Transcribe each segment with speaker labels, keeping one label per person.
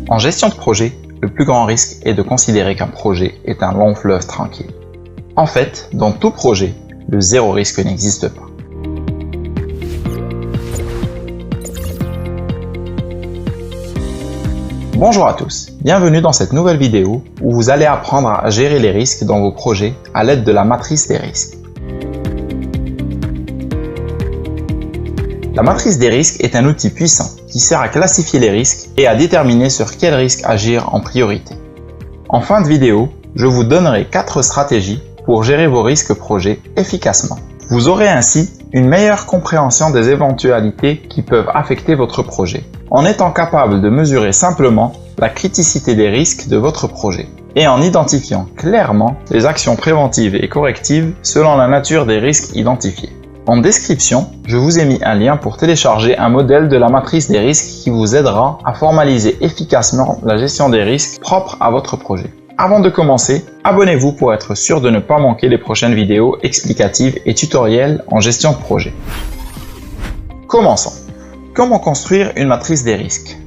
Speaker 1: En gestion de projet, le plus grand risque est de considérer qu'un projet est un long fleuve tranquille. En fait, dans tout projet, le zéro risque n'existe pas. Bonjour à tous, bienvenue dans cette nouvelle vidéo où vous allez apprendre à gérer les risques dans vos projets à l'aide de la matrice des risques. La matrice des risques est un outil puissant qui sert à classifier les risques et à déterminer sur quels risques agir en priorité. En fin de vidéo, je vous donnerai 4 stratégies pour gérer vos risques projets efficacement. Vous aurez ainsi une meilleure compréhension des éventualités qui peuvent affecter votre projet, en étant capable de mesurer simplement la criticité des risques de votre projet et en identifiant clairement les actions préventives et correctives selon la nature des risques identifiés. En description, je vous ai mis un lien pour télécharger un modèle de la matrice des risques qui vous aidera à formaliser efficacement la gestion des risques propres à votre projet. Avant de commencer, abonnez-vous pour être sûr de ne pas manquer les prochaines vidéos explicatives et tutoriels en gestion de projet. Commençons. Comment construire une matrice des risques?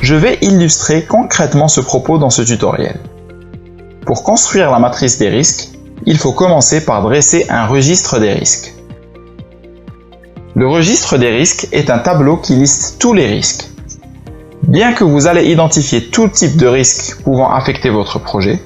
Speaker 1: Je vais illustrer concrètement ce propos dans ce tutoriel. Pour construire la matrice des risques, il faut commencer par dresser un registre des risques. Le registre des risques est un tableau qui liste tous les risques. Bien que vous allez identifier tout type de risques pouvant affecter votre projet,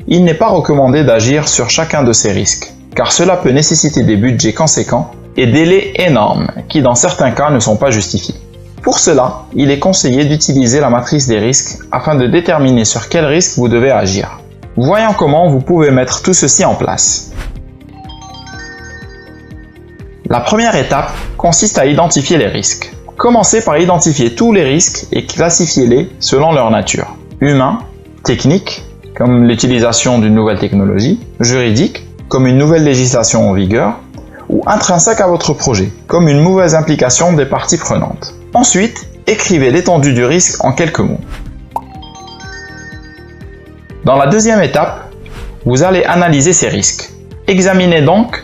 Speaker 1: il n'est pas recommandé d'agir sur chacun de ces risques, car cela peut nécessiter des budgets conséquents et délais énormes qui dans certains cas ne sont pas justifiés. Pour cela, il est conseillé d'utiliser la matrice des risques afin de déterminer sur quels risques vous devez agir. Voyons comment vous pouvez mettre tout ceci en place. La première étape consiste à identifier les risques. Commencez par identifier tous les risques et classifiez-les selon leur nature. Humain, technique, comme l'utilisation d'une nouvelle technologie, juridique, comme une nouvelle législation en vigueur, ou intrinsèque à votre projet, comme une mauvaise implication des parties prenantes. Ensuite, écrivez l'étendue du risque en quelques mots. Dans la deuxième étape, vous allez analyser ces risques. Examinez donc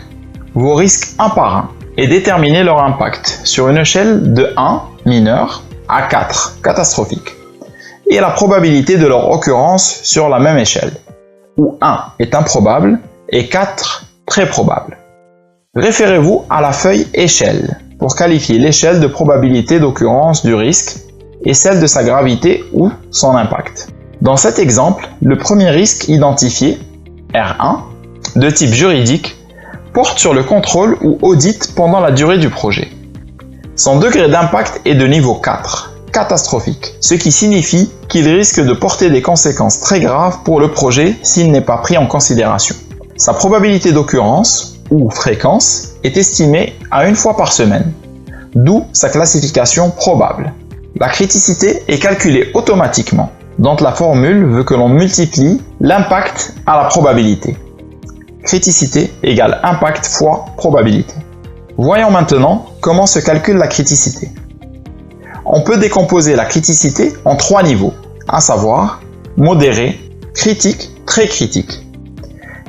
Speaker 1: vos risques un par un et déterminez leur impact sur une échelle de 1, mineur, à 4, catastrophique, et la probabilité de leur occurrence sur la même échelle, où 1 est improbable et 4 très probable. Référez-vous à la feuille échelle pour qualifier l'échelle de probabilité d'occurrence du risque et celle de sa gravité ou son impact. Dans cet exemple, le premier risque identifié, R1, de type juridique, porte sur le contrôle ou audit pendant la durée du projet. Son degré d'impact est de niveau 4, catastrophique, ce qui signifie qu'il risque de porter des conséquences très graves pour le projet s'il n'est pas pris en considération. Sa probabilité d'occurrence, ou fréquence, est estimée à 1 fois par semaine, d'où sa classification probable. La criticité est calculée automatiquement, dont la formule veut que l'on multiplie l'impact à la probabilité. Criticité égale impact fois probabilité. Voyons maintenant comment se calcule la criticité. On peut décomposer la criticité en 3 niveaux, à savoir modéré, critique, très critique.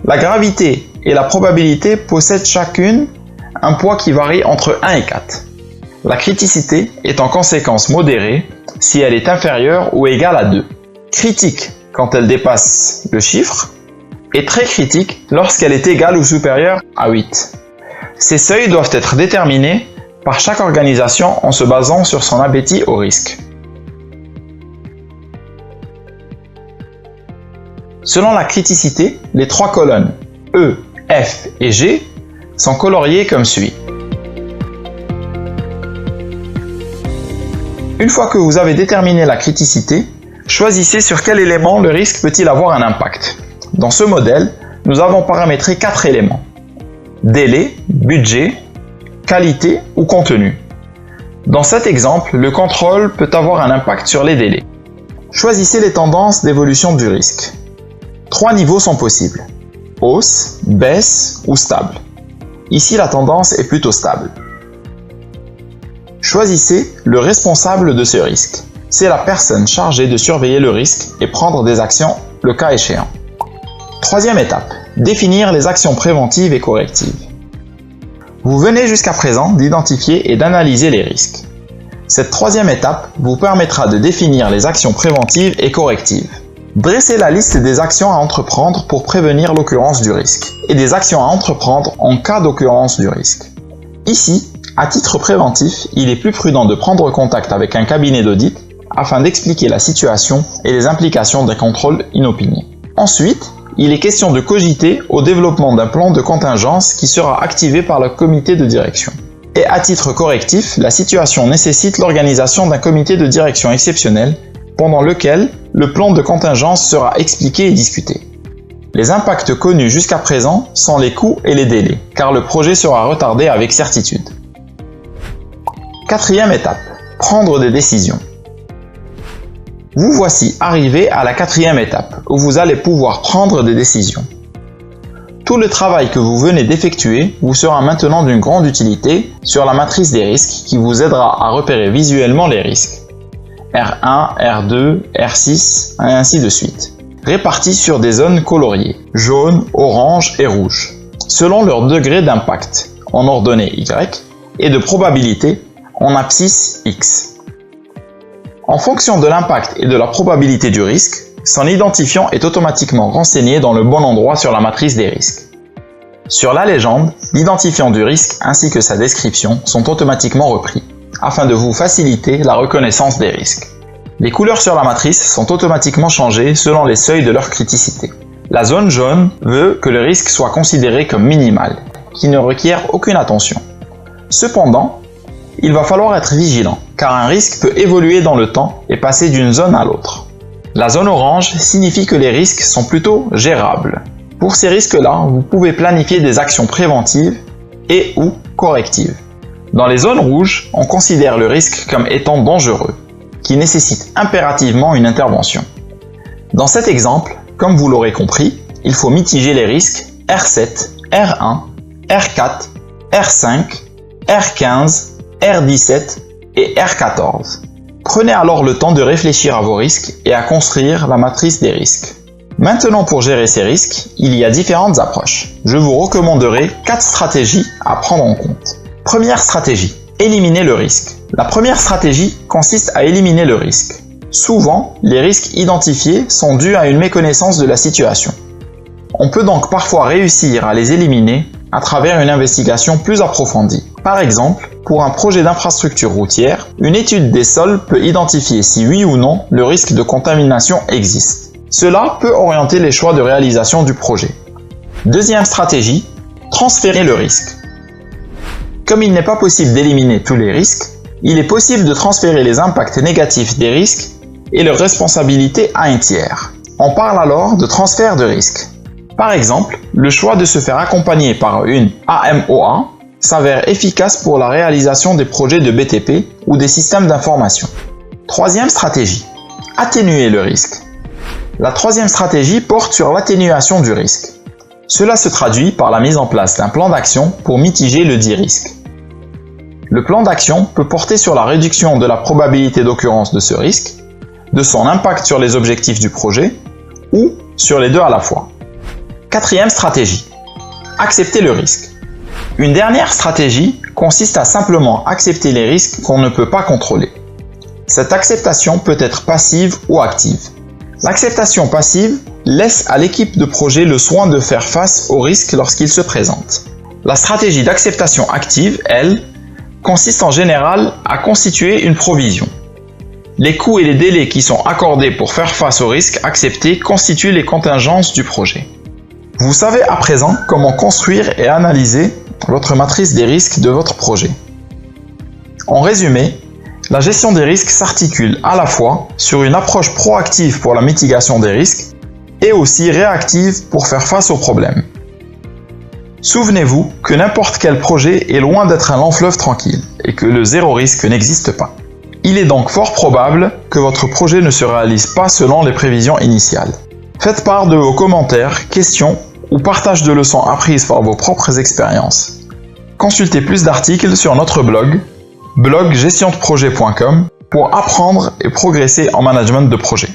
Speaker 1: La gravité et la probabilité possèdent chacune un poids qui varie entre 1 et 4. La criticité est en conséquence modérée si elle est inférieure ou égale à 2. Critique quand elle dépasse le chiffre et très critique lorsqu'elle est égale ou supérieure à 8. Ces seuils doivent être déterminés par chaque organisation en se basant sur son appétit au risque. Selon la criticité, les 3 colonnes E, F et G sont coloriées comme suit. Une fois que vous avez déterminé la criticité, choisissez sur quel élément le risque peut-il avoir un impact. Dans ce modèle, nous avons paramétré 4 éléments. Délai, budget, qualité ou contenu. Dans cet exemple, le contrôle peut avoir un impact sur les délais. Choisissez les tendances d'évolution du risque. 3 niveaux sont possibles. Hausse, baisse ou stable. Ici, la tendance est plutôt stable. Choisissez le responsable de ce risque. C'est la personne chargée de surveiller le risque et prendre des actions le cas échéant. Troisième étape, définir les actions préventives et correctives. Vous venez jusqu'à présent d'identifier et d'analyser les risques. Cette troisième étape vous permettra de définir les actions préventives et correctives. Dressez la liste des actions à entreprendre pour prévenir l'occurrence du risque et des actions à entreprendre en cas d'occurrence du risque. Ici, à titre préventif, il est plus prudent de prendre contact avec un cabinet d'audit afin d'expliquer la situation et les implications d'un contrôle inopiné. Ensuite, il est question de cogiter au développement d'un plan de contingence qui sera activé par le comité de direction. Et à titre correctif, la situation nécessite l'organisation d'un comité de direction exceptionnel pendant lequel le plan de contingence sera expliqué et discuté. Les impacts connus jusqu'à présent sont les coûts et les délais, car le projet sera retardé avec certitude. Quatrième étape, prendre des décisions. Vous voici arrivé à la quatrième étape, où vous allez pouvoir prendre des décisions. Tout le travail que vous venez d'effectuer vous sera maintenant d'une grande utilité sur la matrice des risques qui vous aidera à repérer visuellement les risques. R1, R2, R6, et ainsi de suite, répartis sur des zones coloriées, jaune, orange et rouge, selon leur degré d'impact, en ordonnée Y, et de probabilité, en abscisse X. En fonction de l'impact et de la probabilité du risque, son identifiant est automatiquement renseigné dans le bon endroit sur la matrice des risques. Sur la légende, l'identifiant du risque ainsi que sa description sont automatiquement repris, afin de vous faciliter la reconnaissance des risques. Les couleurs sur la matrice sont automatiquement changées selon les seuils de leur criticité. La zone jaune veut que le risque soit considéré comme minimal, qui ne requiert aucune attention. Cependant, il va falloir être vigilant, car un risque peut évoluer dans le temps et passer d'une zone à l'autre. La zone orange signifie que les risques sont plutôt gérables. Pour ces risques-là, vous pouvez planifier des actions préventives et ou correctives. Dans les zones rouges, on considère le risque comme étant dangereux, qui nécessite impérativement une intervention. Dans cet exemple, comme vous l'aurez compris, il faut mitiger les risques R7, R1, R4, R5, R15, R17 et R14. Prenez alors le temps de réfléchir à vos risques et à construire la matrice des risques. Maintenant, pour gérer ces risques, il y a différentes approches. Je vous recommanderai 4 stratégies à prendre en compte. Première stratégie, éliminer le risque. La première stratégie consiste à éliminer le risque. Souvent, les risques identifiés sont dus à une méconnaissance de la situation. On peut donc parfois réussir à les éliminer à travers une investigation plus approfondie. Par exemple, pour un projet d'infrastructure routière, une étude des sols peut identifier si oui ou non le risque de contamination existe. Cela peut orienter les choix de réalisation du projet. Deuxième stratégie, transférer le risque. Comme il n'est pas possible d'éliminer tous les risques, il est possible de transférer les impacts négatifs des risques et leur responsabilité à un tiers. On parle alors de transfert de risque. Par exemple, le choix de se faire accompagner par une AMOA s'avère efficace pour la réalisation des projets de BTP ou des systèmes d'information. Troisième stratégie, atténuer le risque. La troisième stratégie porte sur l'atténuation du risque. Cela se traduit par la mise en place d'un plan d'action pour mitiger le dit risque. Le plan d'action peut porter sur la réduction de la probabilité d'occurrence de ce risque, de son impact sur les objectifs du projet ou sur les deux à la fois. Quatrième stratégie, accepter le risque. Une dernière stratégie consiste à simplement accepter les risques qu'on ne peut pas contrôler. Cette acceptation peut être passive ou active. L'acceptation passive laisse à l'équipe de projet le soin de faire face aux risques lorsqu'ils se présentent. La stratégie d'acceptation active, elle, consiste en général à constituer une provision. Les coûts et les délais qui sont accordés pour faire face aux risques acceptés constituent les contingences du projet. Vous savez à présent comment construire et analyser votre matrice des risques de votre projet. En résumé, la gestion des risques s'articule à la fois sur une approche proactive pour la mitigation des risques et aussi réactive pour faire face aux problèmes. Souvenez-vous que n'importe quel projet est loin d'être un long fleuve tranquille et que le zéro risque n'existe pas. Il est donc fort probable que votre projet ne se réalise pas selon les prévisions initiales. Faites part de vos commentaires, questions ou partage de leçons apprises par vos propres expériences. Consultez plus d'articles sur notre blog gestiondeprojet.com pour apprendre et progresser en management de projet.